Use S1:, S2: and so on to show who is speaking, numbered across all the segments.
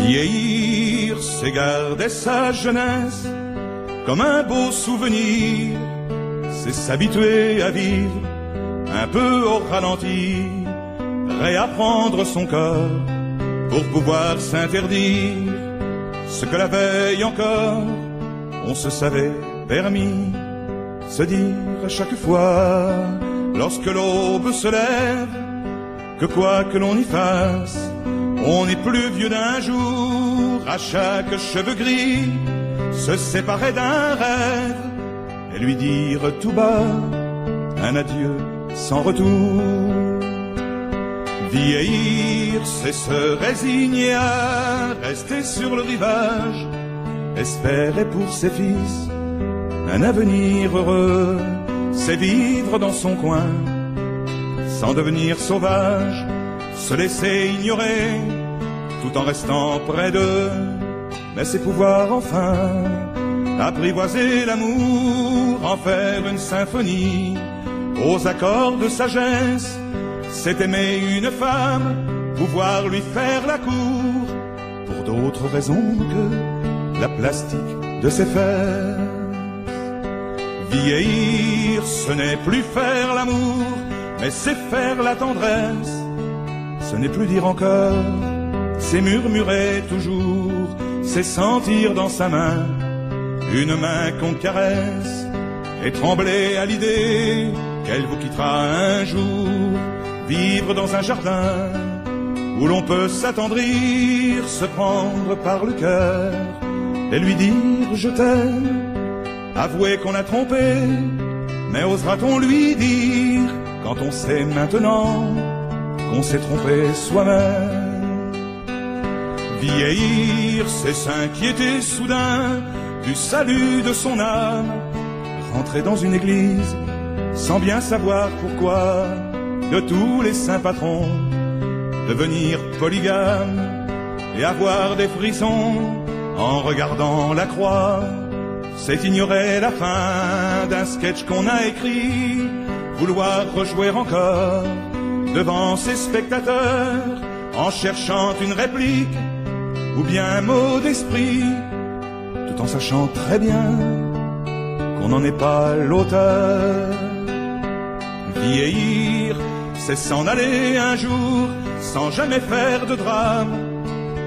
S1: Vieillir, c'est garder sa jeunesse comme un beau souvenir, c'est s'habituer à vivre un peu au ralenti, réapprendre son corps pour pouvoir s'interdire ce que la veille encore on se savait permis, se dire à chaque fois lorsque l'aube se lève que quoi que l'on y fasse, on n'est plus vieux d'un jour. À chaque cheveu gris se séparer d'un rêve et lui dire tout bas un adieu sans retour. Vieillir, c'est se résigner à rester sur le rivage, espérer pour ses fils un avenir heureux, c'est vivre dans son coin sans devenir sauvage, se laisser ignorer tout en restant près d'eux, mais c'est pouvoir enfin apprivoiser l'amour, en faire une symphonie aux accords de sagesse. C'est aimer une femme, pouvoir lui faire la cour, pour d'autres raisons que la plastique de ses fesses. Vieillir, ce n'est plus faire l'amour, mais c'est faire la tendresse. Ce n'est plus dire encore, c'est murmurer toujours, c'est sentir dans sa main une main qu'on caresse, et trembler à l'idée qu'elle vous quittera un jour. Vivre dans un jardin où l'on peut s'attendrir, se prendre par le cœur et lui dire je t'aime. Avouer qu'on a trompé, mais osera-t-on lui dire quand on sait maintenant qu'on s'est trompé soi-même? Vieillir, c'est s'inquiéter soudain du salut de son âme, rentrer dans une église sans bien savoir pourquoi, de tous les saints patrons, devenir polygame et avoir des frissons en regardant la croix. C'est ignorer la fin d'un sketch qu'on a écrit, vouloir rejouer encore devant ses spectateurs en cherchant une réplique ou bien un mot d'esprit, tout en sachant très bien qu'on n'en est pas l'auteur. Vieillir, c'est s'en aller un jour sans jamais faire de drame,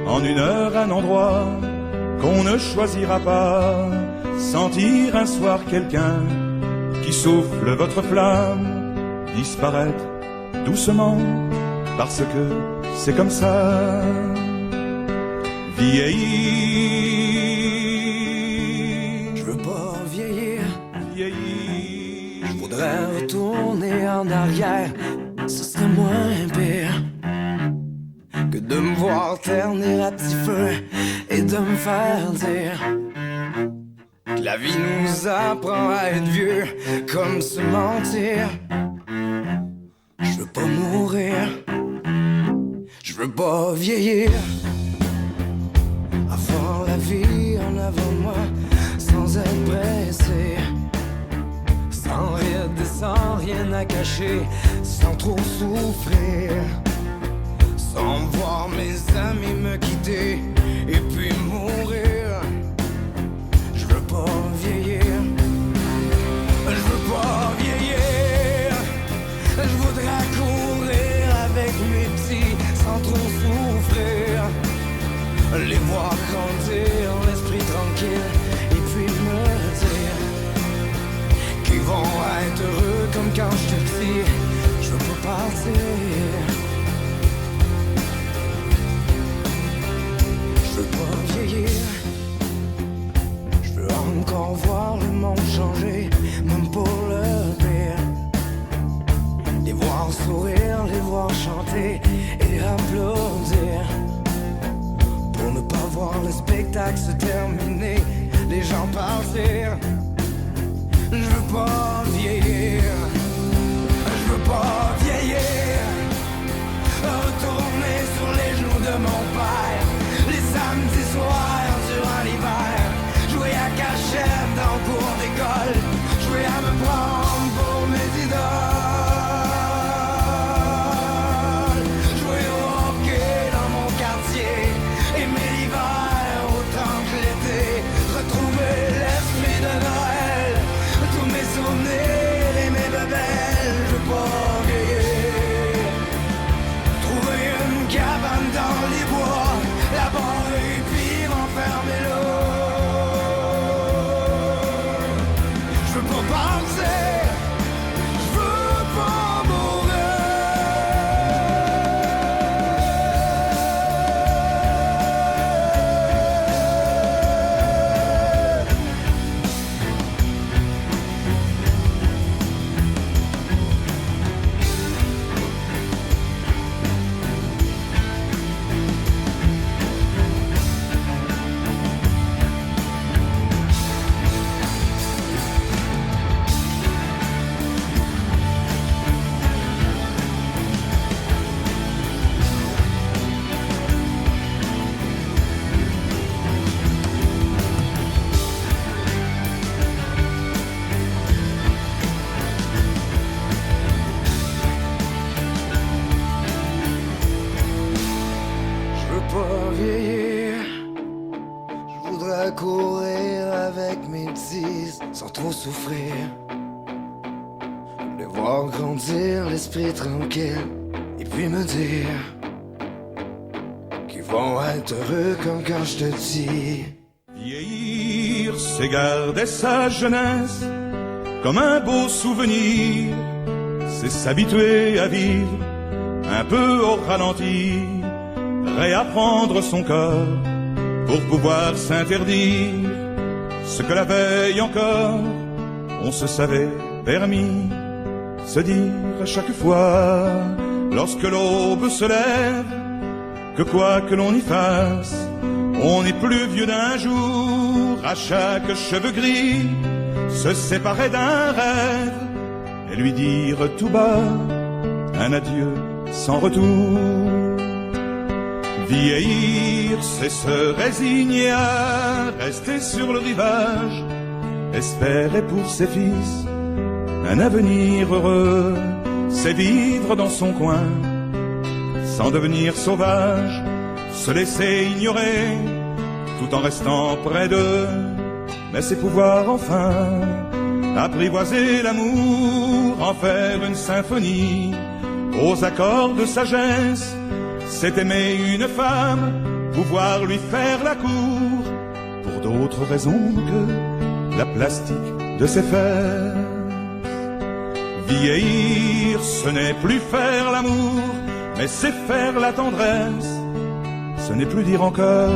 S1: en une heure un endroit qu'on ne choisira pas, sentir un soir quelqu'un qui souffle votre flamme, disparaître doucement parce que c'est comme ça. Vieillir,
S2: je veux pas vieillir,
S1: vieillir,
S2: je voudrais retourner en arrière, ce serait moins pire que de me voir ternir à petit feu et de me faire dire que la vie nous apprend à être vieux comme se mentir. Je veux pas mourir, je veux pas vieillir, avoir la vie en avant de moi sans être pressé, sans rire et sans rien à cacher, sans trop souffrir, sans voir mes amis me quitter et puis mourir. Je veux pas vieillir, je veux pas vieillir, je voudrais courir avec mes petits sans trop souffrir, les voir grandir, l'esprit tranquille, et puis me dire qu'ils vont être heureux comme quand j'étais petit. Je veux pas partir, je veux pas vieillir, je veux encore voir le monde changer, même pour le pire, les voir sourire, les voir chanter et applaudir, pour ne pas voir le spectacle se terminer, les gens partir. Je veux pas vieillir, je veux pas vieillir, retourner sur les genoux de mon père, les samedis soirs durant l'hiver, jouer à cachette dans le cours d'école, jouer à me prendre pour mes idoles, jouer au hockey dans mon quartier, aimer l'hiver vieillir. Je voudrais courir avec mes petits sans trop souffrir. Les voir grandir, l'esprit tranquille. Et puis me dire qu'ils vont être heureux comme quand je te dis.
S1: Vieillir, c'est garder sa jeunesse comme un beau souvenir. C'est s'habituer à vivre un peu au ralenti, réapprendre son corps pour pouvoir s'interdire ce que la veille encore on se savait permis. Se dire à chaque fois, lorsque l'aube se lève, que quoi que l'on y fasse, on n'est plus vieux d'un jour. À chaque cheveu gris, se séparer d'un rêve et lui dire tout bas un adieu sans retour. Vieillir, c'est se résigner à rester sur le rivage, espérer pour ses fils un avenir heureux. C'est vivre dans son coin sans devenir sauvage, se laisser ignorer tout en restant près d'eux. Mais c'est pouvoir enfin apprivoiser l'amour, en faire une symphonie aux accords de sagesse. C'est aimer une femme, pouvoir lui faire la cour, pour d'autres raisons que la plastique de ses fesses. Vieillir, ce n'est plus faire l'amour, mais c'est faire la tendresse. Ce n'est plus dire encore,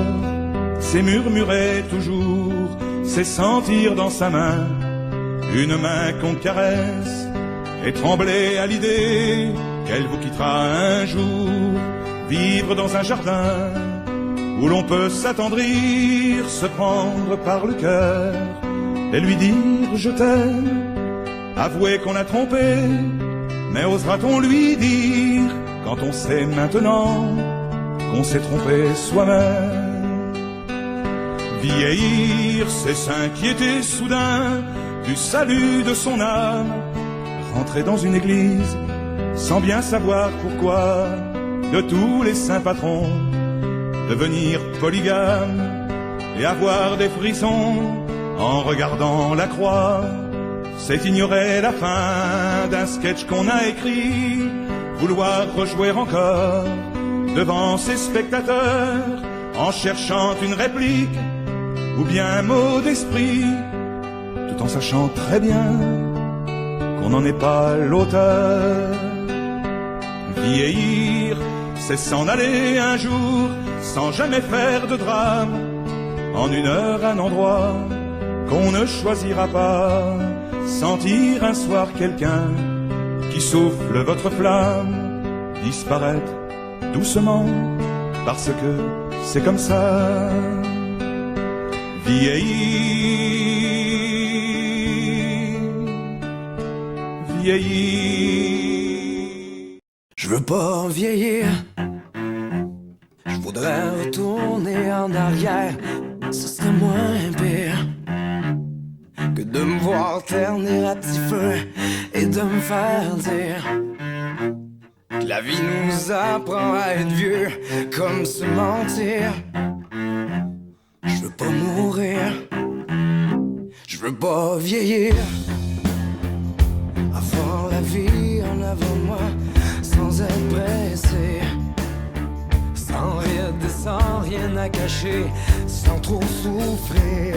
S1: c'est murmurer toujours, c'est sentir dans sa main une main qu'on caresse, et trembler à l'idée qu'elle vous quittera un jour. Vivre dans un jardin où l'on peut s'attendrir, se prendre par le cœur et lui dire je t'aime. Avouer qu'on a trompé, mais osera-t-on lui dire quand on sait maintenant qu'on s'est trompé soi-même? Vieillir, c'est s'inquiéter soudain du salut de son âme, rentrer dans une église sans bien savoir pourquoi, de tous les saints patrons, devenir polygame et avoir des frissons en regardant la croix. C'est ignorer la fin d'un sketch qu'on a écrit, vouloir rejouer encore devant ses spectateurs en cherchant une réplique ou bien un mot d'esprit, tout en sachant très bien qu'on n'en est pas l'auteur. Vieillir, c'est s'en aller un jour sans jamais faire de drame, en une heure, un endroit qu'on ne choisira pas. Sentir un soir quelqu'un qui souffle votre flamme, disparaître doucement parce que c'est comme ça. Vieillir, vieillir.
S2: Je veux pas vieillir, je voudrais retourner en arrière, ce serait moins pire que de me voir ternir à petit feu et de me faire dire que la vie nous apprend à être vieux comme se mentir. Je veux pas mourir, je veux pas vieillir, avoir la vie en avant de moi sans être pressé, sans rides, sans rien à cacher, sans trop souffrir,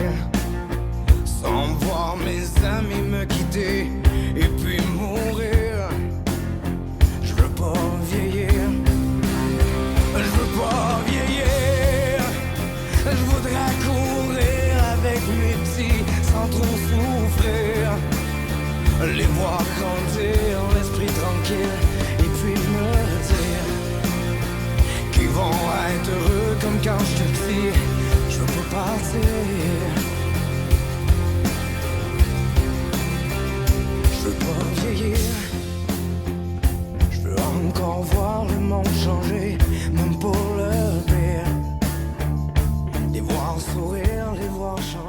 S2: sans voir mes amis me quitter et puis mourir. Je veux pas vieillir, je veux pas vieillir. Je voudrais courir avec mes petits sans trop souffrir, les voir grandir, l'esprit tranquille, et puis me dire qu'ils vont être heureux comme quand je te dis je veux pas partir. Je veux pas vieillir, je veux encore voir le monde changer, même pour le pire. Les voir sourire, les voir changer.